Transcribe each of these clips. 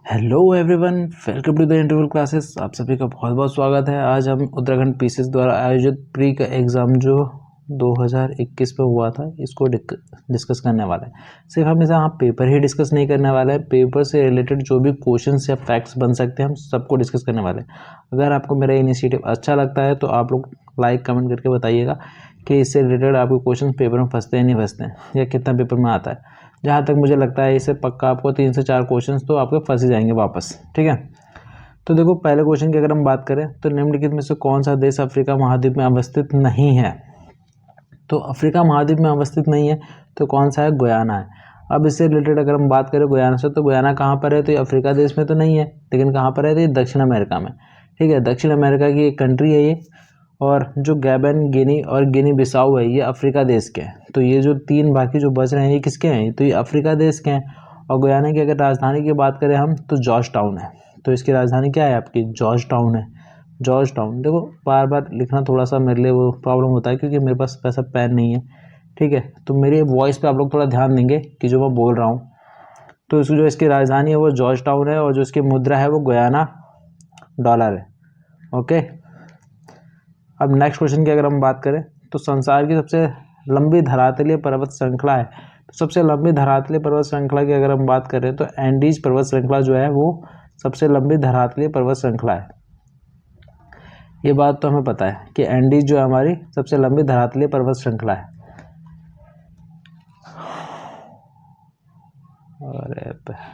Hello everyone, welcome to the interval classes. आप सभी का बहुत बहुत स्वागत है। आज हम उत्तराखंड पीसीएस द्वारा आयोजित प्री का एग्ज़ाम जो 2021 में हुआ था इसको डिस्कस करने वाले हैं। सिर्फ हम यहाँ पेपर ही डिस्कस नहीं करने वाले हैं, पेपर से रिलेटेड जो भी क्वेश्चंस या फैक्ट्स बन सकते हैं हम सबको डिस्कस करने वाले हैं। अगर आपको मेरा इनिशिएटिव अच्छा लगता है तो आप लोग लाइक कमेंट करके बताइएगा कि इससे रिलेटेड आपके क्वेश्चन पेपर में फंसते हैं नहीं फंसते हैं, या कितना पेपर में आता है। जहाँ तक मुझे लगता है इससे पक्का आपको 3 से 4 क्वेश्चंस तो आपके फंस ही जाएंगे वापस। ठीक है, तो देखो पहले क्वेश्चन की अगर हम बात करें तो निम्नलिखित में से कौन सा देश अफ्रीका महाद्वीप में अवस्थित नहीं है। तो अफ्रीका महाद्वीप में अवस्थित नहीं है तो कौन सा है, गुयाना है। अब इससे रिलेटेड अगर हम बात करें गुयाना से, तो गुयाना कहाँ पर है, तो ये अफ्रीका देश में तो नहीं है, लेकिन कहाँ पर है, तो ये दक्षिण अमेरिका में। ठीक है, दक्षिण अमेरिका की एक कंट्री है ये। और जो गैबन, गिनी और गिनी बिसाऊ है ये अफ्रीका देश के हैं। तो ये जो 3 बाकी जो बच रहे हैं ये किसके हैं, तो ये अफ्रीका देश के हैं। और गुयाना की अगर राजधानी की बात करें हम तो जॉर्ज टाउन है। तो इसकी राजधानी क्या है आपकी, जॉर्ज टाउन है। George town. देखो बार बार लिखना थोड़ा सा मेरे लिए वो प्रॉब्लम होता है क्योंकि मेरे पास वैसा पेन नहीं है। ठीक है, तो मेरी वॉइस पे आप लोग थोड़ा ध्यान देंगे कि जो मैं बोल रहा हूँ। तो जो इसकी राजधानी है वो जॉर्ज टाउन है और जो इसकी मुद्रा है वो गुयाना डॉलर है। ओके, अब नेक्स्ट क्वेश्चन की अगर हम बात करें तो संसार की सबसे लंबी धरातलीय पर्वत श्रृंखला है। तो सबसे लंबी धरातलीय पर्वत श्रृंखला की अगर हम बात करें तो एंडीज पर्वत श्रृंखला जो है वो सबसे लंबी धरातलीय पर्वत श्रृंखला है। ये बात तो हमें पता है कि एंडीज जो है हमारी सबसे लंबी धरातलीय पर्वत श्रृंखला है।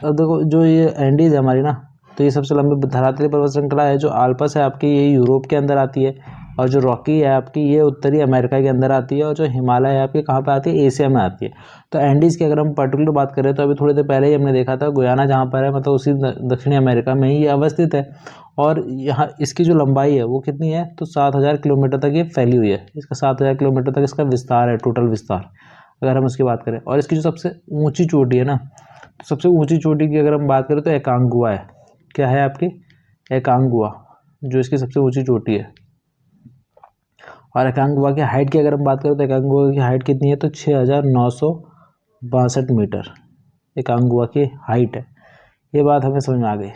अब देखो जो ये एंडीज है हमारी ना, तो ये सबसे लंबी धरातलीय पर्वत श्रृंखला है। जो आल्पस है आपकी ये यूरोप के अंदर आती है, और जो रॉकी है आपकी ये उत्तरी अमेरिका के अंदर आती है, और जो हिमालय है आपकी कहाँ पे आती है, एशिया में आती है। तो एंडीज़ की अगर हम पर्टिकुलर बात करें तो अभी थोड़ी देर पहले ही हमने देखा था गुयाना जहाँ पर है, मतलब उसी दक्षिणी अमेरिका में ही ये अवस्थित है। और यहाँ इसकी जो लंबाई है वो कितनी है, तो 7000 किलोमीटर तक ये फैली हुई है। इसका 7000 किलोमीटर तक इसका विस्तार है, टोटल विस्तार अगर हम उसकी बात करें। और इसकी जो सबसे ऊँची चोटी है ना, तो सबसे ऊंची चोटी की अगर हम बात करें तो एकांगुआ है। क्या है आपकी, एकांगुआ, जो इसकी सबसे ऊंची चोटी है। और एकांगुआ की हाइट की अगर हम बात करें तो एकांगुआ की हाइट कितनी है, तो 6962 मीटर एकांगुआ की हाइट है। ये बात हमें समझ में आ गई।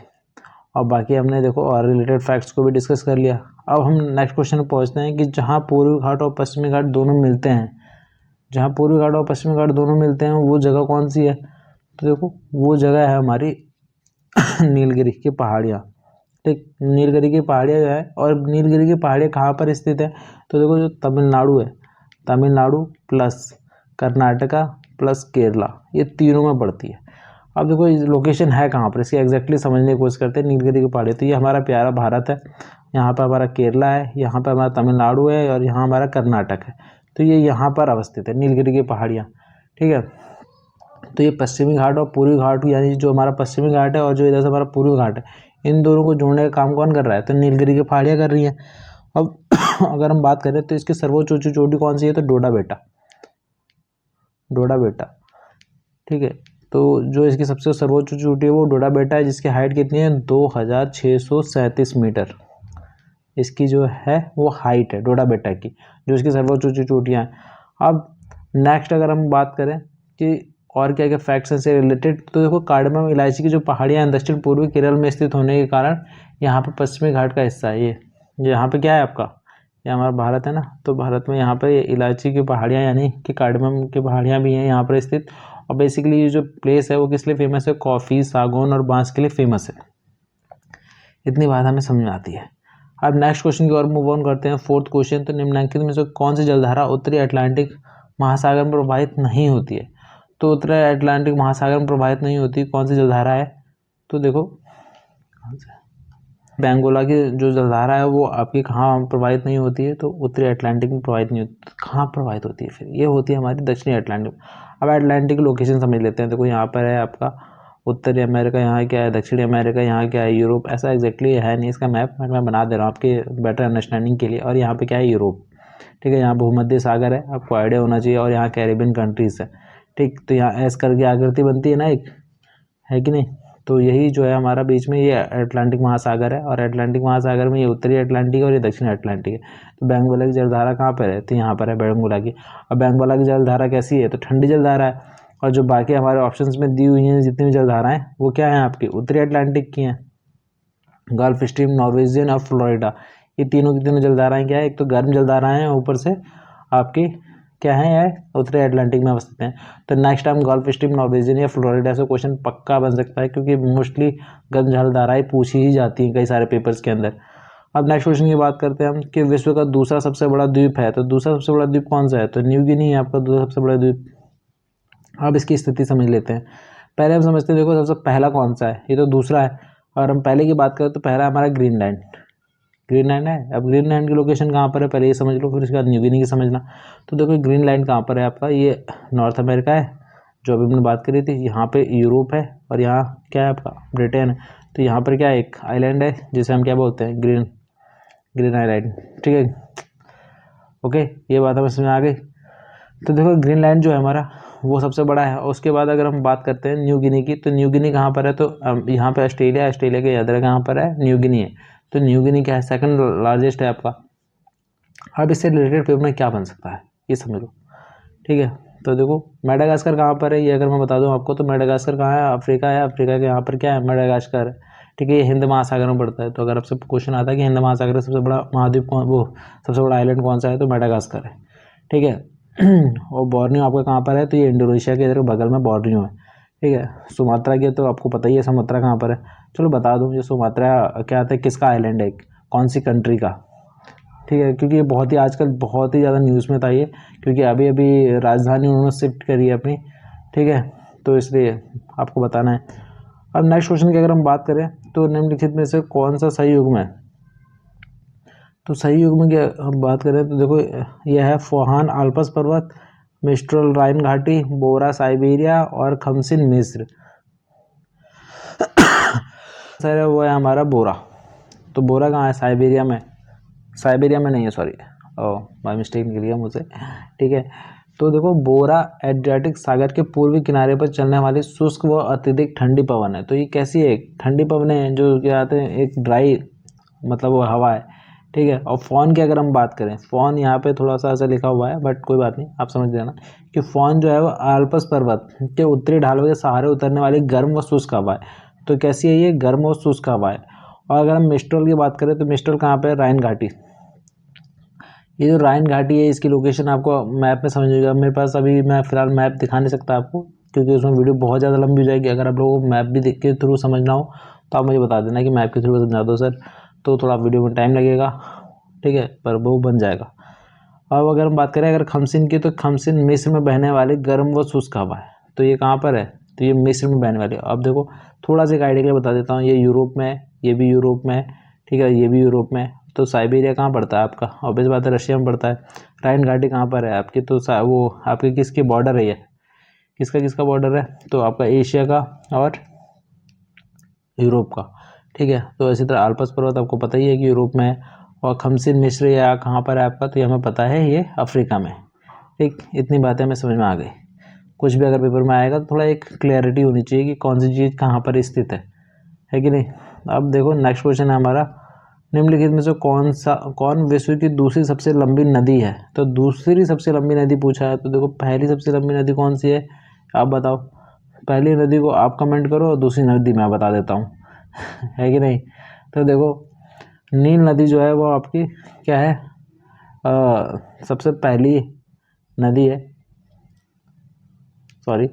और बाकी हमने देखो और रिलेटेड फैक्ट्स को भी डिस्कस कर लिया। अब हम नेक्स्ट क्वेश्चन पर पहुँचते हैं कि जहाँ पूर्वी घाट और पश्चिमी घाट दोनों मिलते हैं, जहाँ पूर्वी घाट और पश्चिमी घाट दोनों मिलते हैं वो जगह कौन सी है, तो देखो वो जगह है हमारी नीलगिरी की पहाड़ियाँ। ठीक, नीलगिरी की पहाड़ियाँ जो है, और नीलगिरी की पहाड़ियाँ कहाँ पर स्थित है, तो देखो जो तमिलनाडु है, तमिलनाडु प्लस कर्नाटका प्लस केरला, ये तीनों में पड़ती है। अब देखो ये लोकेशन है कहाँ पर, इसकी एग्जैक्टली समझने की कोशिश करते हैं। नीलगिरी की पहाड़ी, तो ये हमारा प्यारा भारत है, यहाँ पर हमारा केरला है, यहाँ पर हमारा तमिलनाडु है, और यहाँ हमारा कर्नाटक है। तो ये यहाँ पर अवस्थित है नीलगिरी की पहाड़ियाँ। ठीक है, तो ये पश्चिमी घाट और पूर्वी घाट, यानी जो हमारा पश्चिमी घाट है और जो इधर से हमारा पूर्वी घाट है, इन दोनों को जोड़ने का काम कौन कर रहा है, तो नीलगिरी की पहाड़ियाँ कर रही हैं। अब अगर हम बात करें तो इसकी सर्वोच्च ऊंची चोटी कौन सी है, तो डोडा बेटा, डोडा बेटा। ठीक है, तो जो इसकी सबसे सर्वोच्च चोटी है वो डोडा बेटा है, जिसकी हाइट कितनी है, 2637 मीटर इसकी जो है वो हाइट है डोडा बेटा की, जो इसकी सर्वोच्च ऊंची चोटियाँ हैं। अब नेक्स्ट अगर हम बात करें कि और क्या क्या फैक्ट्स हैं से रिलेटेड, तो देखो कार्डमम इलायची की जो पहाड़ियाँ हैं दक्षिण पूर्वी केरल में स्थित होने के कारण यहाँ पे पश्चिमी घाट का हिस्सा है ये यहाँ पे क्या है आपका, ये हमारा भारत है ना, तो भारत में यहाँ पे इलायची की पहाड़ियाँ यानी कि कार्डमम की पहाड़ियाँ भी हैं यहाँ पर स्थित। और बेसिकली ये जो प्लेस है वो किस लिए फेमस है, कॉफ़ी, सागौन और बांस के लिए फेमस है। इतनी बात हमें समझ में आती है। अब नेक्स्ट क्वेश्चन की ओर मूव ऑन करते हैं। 4th क्वेश्चन, तो निम्नलिखित में से कौन सी जलधारा उत्तरी अटलांटिक महासागर में प्रवाहित नहीं होती है। तो उत्तरी अटलांटिक महासागर में प्रवाहित नहीं होती कौन सी जलधारा है, तो देखो बेंगोला की जो जलधारा है वो आपकी कहाँ प्रवाहित नहीं होती है, तो उत्तरी अटलांटिक में प्रवाहित नहीं होती। कहाँ प्रवाहित होती है फिर, ये होती है हमारी दक्षिणी अटलांटिक। अब अटलांटिक लोकेशन समझ लेते हैं। देखो यहाँ पर है आपका उत्तरी अमेरिका, यहाँ क्या है दक्षिणी अमेरिका, यहाँ क्या है यूरोप। ऐसा एग्जैक्टली है नहीं इसका मैप, मैं बना दे रहा हूँ आपके बेटर अंडरस्टैंडिंग के लिए। और यहाँ पे क्या है, यूरोप। ठीक है, यहाँ भूमध्य सागर है, आपको आइडिया होना चाहिए, और यहाँ कैरेबियन कंट्रीज़ है। ठीक, तो यहाँ एस करके आकृति बनती है ना एक, है कि नहीं, तो यही जो है हमारा बीच में ये अटलांटिक महासागर है। और अटलांटिक महासागर में ये उत्तरी अटलांटिक है और ये दक्षिणी अटलांटिक है। तो बेंगोला की जलधारा कहाँ पर है, तो यहाँ पर है बेंगोला की। और बेंगोला की जलधारा कैसी है, तो ठंडी जलधारा है। और जो बाकी हमारे ऑप्शंस में दी हुई हैं जितनी भी जलधाराएं वो क्या हैं आपकी उत्तरी अटलांटिक की हैं, गल्फ स्ट्रीम, नॉर्वेजियन और फ्लोरिडा। ये तीनों की तीनों जलधाराएं क्या है, एक तो गर्म जलधाराएं हैं, ऊपर से आपकी क्या है यार उत्तरी अटलांटिक में अवस्थित हैं। तो next time gulf stream, Norwegian या फ्लोरिडा से क्वेश्चन पक्का बन सकता है, क्योंकि मोस्टली गर्म जलधाराएं पूछी ही जाती हैं कई सारे पेपर्स के अंदर। अब नेक्स्ट क्वेश्चन की बात करते हैं हम कि विश्व का दूसरा सबसे बड़ा द्वीप है, तो दूसरा सबसे बड़ा द्वीप कौन सा है, तो न्यू गिनी है आपका दूसरा सबसे बड़ा द्वीप। अब इसकी स्थिति समझ लेते हैं। पहले हम समझते हैं, देखो सबसे पहला कौन सा है, ये तो दूसरा है, और हम पहले की बात करें तो पहला हमारा ग्रीनलैंड। ग्रीनलैंड है। अब ग्रीनलैंड की लोकेशन कहाँ पर है पहले ये समझ लो, फिर उसके बाद न्यू गिनी की समझना। तो देखो ग्रीनलैंड कहाँ पर है आपका, ये नॉर्थ अमेरिका है जो अभी हमने बात करी थी, यहाँ पे यूरोप है और यहाँ क्या है आपका ब्रिटेन है। तो यहाँ पर क्या है एक आइलैंड है जिसे हम क्या बोलते हैं ग्रीन आइलैंड, ठीक है। ओके, ये बात हमें समझ आ गई। तो देखो ग्रीनलैंड जो है हमारा वो सबसे बड़ा है। और उसके बाद अगर हम बात करते हैं न्यू गिनी की, तो न्यू गिनी कहाँ पर है, तो यहाँ पे ऑस्ट्रेलिया के यादरा कहाँ पर है, न्यू गिनी है। तो न्यू गिनी क्या है, सेकंड लार्जेस्ट है आपका। अब इससे रिलेटेड पेपर में क्या बन सकता है ये समझ लो, ठीक है। तो देखो मेडागास्कर कहाँ पर है, ये अगर मैं बता दूँ आपको, तो मेडागास्कर कहाँ है, अफ्रीका है। अफ्रीका के यहाँ पर क्या है, मेडागास्कर है, ठीक है। ये हिंद महासागर में पड़ता है। तो अगर आपसे क्वेश्चन आता है कि हिंद महासागर का सबसे बड़ा महाद्वीप कौन, वो सबसे बड़ा आइलैंड कौन सा है, तो मेडागास्कर है, ठीक है। और बोर्नियो आपका कहाँ पर है, तो ये इंडोनेशिया के इधर बगल में बोर्नियो है, ठीक है। सुमात्रा की तो आपको पता ही है सुमात्रा कहाँ पर है। चलो बता दूँ, ये सुमात्रा क्या आता है, किसका आइलैंड है, कौन सी कंट्री का, ठीक है। क्योंकि ये बहुत ही आजकल बहुत ही ज़्यादा न्यूज़ में था ये, क्योंकि अभी अभी राजधानी उन्होंने शिफ्ट करी है अपनी, ठीक है। तो इसलिए आपको बताना है। अब नेक्स्ट क्वेश्चन की अगर हम बात करें, तो निम्नलिखित में से कौन सा सही युग्म है, तो सही युग्म की हम बात करें तो देखो यह है फोहान आल्प्स पर्वत, मिस्ट्रल राइन घाटी, बोरा साइबेरिया और खमसिन मिस्र। सर वो है हमारा बोरा। तो बोरा कहाँ है, साइबेरिया में, साइबेरिया में नहीं है, सॉरी, बाय मिस्टेक निकल गया मुझसे, ठीक है। तो देखो बोरा एड्रियाटिक सागर के पूर्वी किनारे पर चलने वाली शुष्क व अत्यधिक ठंडी पवन है। तो ये कैसी है, ठंडी पवन है जो क्या आते हैं, एक ड्राई मतलब वो हवा है, ठीक है। और फॉन की अगर हम बात करें, फॉन यहाँ पे थोड़ा सा ऐसा लिखा हुआ है बट कोई बात नहीं, आप समझ लेना कि फॉन जो है वो आल्प्स पर्वत के उत्तरी ढालों के सहारे उतरने वाली गर्म व शुष्क हवा है। तो कैसी है ये, गर्म और शुष्क हवा है। और अगर हम मिस्ट्रल की बात करें, तो मिस्ट्रल कहाँ पे है, राइन घाटी। ये जो राइन घाटी है इसकी लोकेशन आपको मैप में समझिएगा। मेरे पास अभी मैं फिलहाल मैप दिखा नहीं सकता आपको, क्योंकि उसमें वीडियो बहुत ज़्यादा लंबी हो जाएगी। अगर आप लोगों को मैप भी देख के थ्रू समझना हो तो आप मुझे बता देना कि मैप के थ्रू समझा दो सर, तो थोड़ा वीडियो में टाइम लगेगा, ठीक है, पर वो बन जाएगा। अब अगर हम बात करें अगर खमसिन की, तो खमसिन मिस्र में बहने वाली गर्म व शुष्क हवा है। तो ये कहाँ पर है, तो ये मिस्र में बहने वाली है। अब देखो थोड़ा सा एक आइडिया के लिए बता देता हूँ, ये यूरोप में है, ये भी यूरोप में है, ठीक है, ये भी यूरोप में है। तो साइबेरिया कहाँ पड़ता है आपका, ऑब्वियस बात है रशिया में पड़ता है। राइन घाटी कहाँ पर है आपकी, तो वो आपके किसकी बॉर्डर है, ये किसका बॉर्डर है, तो आपका एशिया का और यूरोप का, ठीक है। तो इसी तरह आल्प्स पर्वत आपको पता ही है कि यूरोप में है। और खमसिन मिस्र या कहाँ पर है आपका, तो ये हमें पता है ये अफ्रीका में, ठीक। इतनी बातें हमें समझ में आ गई। कुछ भी अगर पेपर में आएगा तो थोड़ा एक क्लैरिटी होनी चाहिए कि कौन सी चीज़ कहाँ पर स्थित है कि नहीं। अब देखो नेक्स्ट क्वेश्चन है हमारा, निम्नलिखित में से कौन विश्व की दूसरी सबसे लंबी नदी है। तो दूसरी सबसे लंबी नदी पूछा है, तो देखो पहली सबसे लंबी नदी कौन सी है आप बताओ। पहली नदी को आप कमेंट करो और दूसरी नदी मैं बता देता हूँ है कि नहीं। तो देखो नील नदी जो है वो आपकी क्या है, सबसे पहली नदी है, सॉरी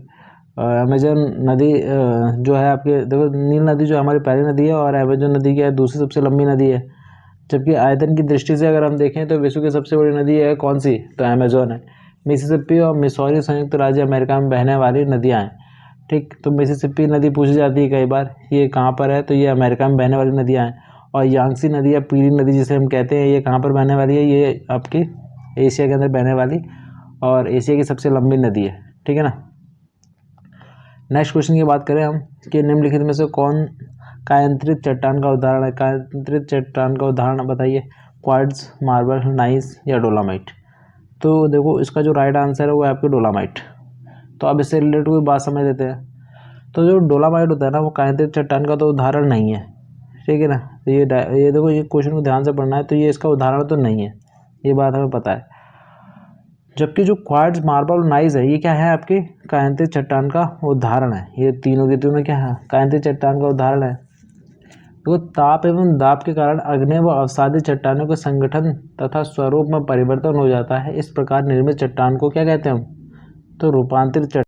अमेजन नदी जो है आपके, देखो नील नदी जो हमारी पहली नदी है और अमेजन नदी क्या है, दूसरी सबसे लंबी नदी है। जबकि आयतन की दृष्टि से अगर हम देखें तो विश्व की सबसे बड़ी नदी है कौन सी, तो अमेजोन है। मिसिसिपी और मिसौरी संयुक्त राज्य अमेरिका में बहने वाली नदियाँ हैं, ठीक। तो मिसिसिपी नदी पूछी जाती है कई बार, ये कहाँ पर है, तो ये अमेरिका में बहने वाली नदियाँ हैं। और यांगसी नदी या पीली नदी जिसे हम कहते हैं, ये कहाँ पर बहने वाली है, ये आपकी एशिया के अंदर बहने वाली और एशिया की सबसे लंबी नदी है, ठीक है ना। नेक्स्ट क्वेश्चन की बात करें हम कि निम्नलिखित में से कौन कायांतरित चट्टान का उदाहरण है। कायांतरित चट्टान का उदाहरण बताइए, क्वार्ट्ज, मार्बल, नाइस या डोलामाइट। तो देखो इसका जो राइट आंसर है वो है आपकी डोलामाइट। तो अब इससे रिलेटेड कोई बात समझ लेते हैं। तो जो डोलामाइट होता है ना वो कायांतरित चट्टान का तो उदाहरण नहीं है, ठीक है ना। तो ये देखो ये क्वेश्चन को ध्यान से पढ़ना है, तो ये इसका उदाहरण तो नहीं है, ये बात हमें पता है। जबकि जो क्वार्ट्ज, मार्बल और नाइस है, ये क्या है, आपके कायांतित चट्टान का उदाहरण है। ये तीनों के तीनों क्या है, कायांतित चट्टान का उदाहरण है। तो ताप एवं दाब के कारण अग्नेय व अवसादी चट्टानों के संगठन तथा स्वरूप में परिवर्तन हो जाता है। इस प्रकार निर्मित चट्टान को क्या कहते हैं हम, तो रूपांतरित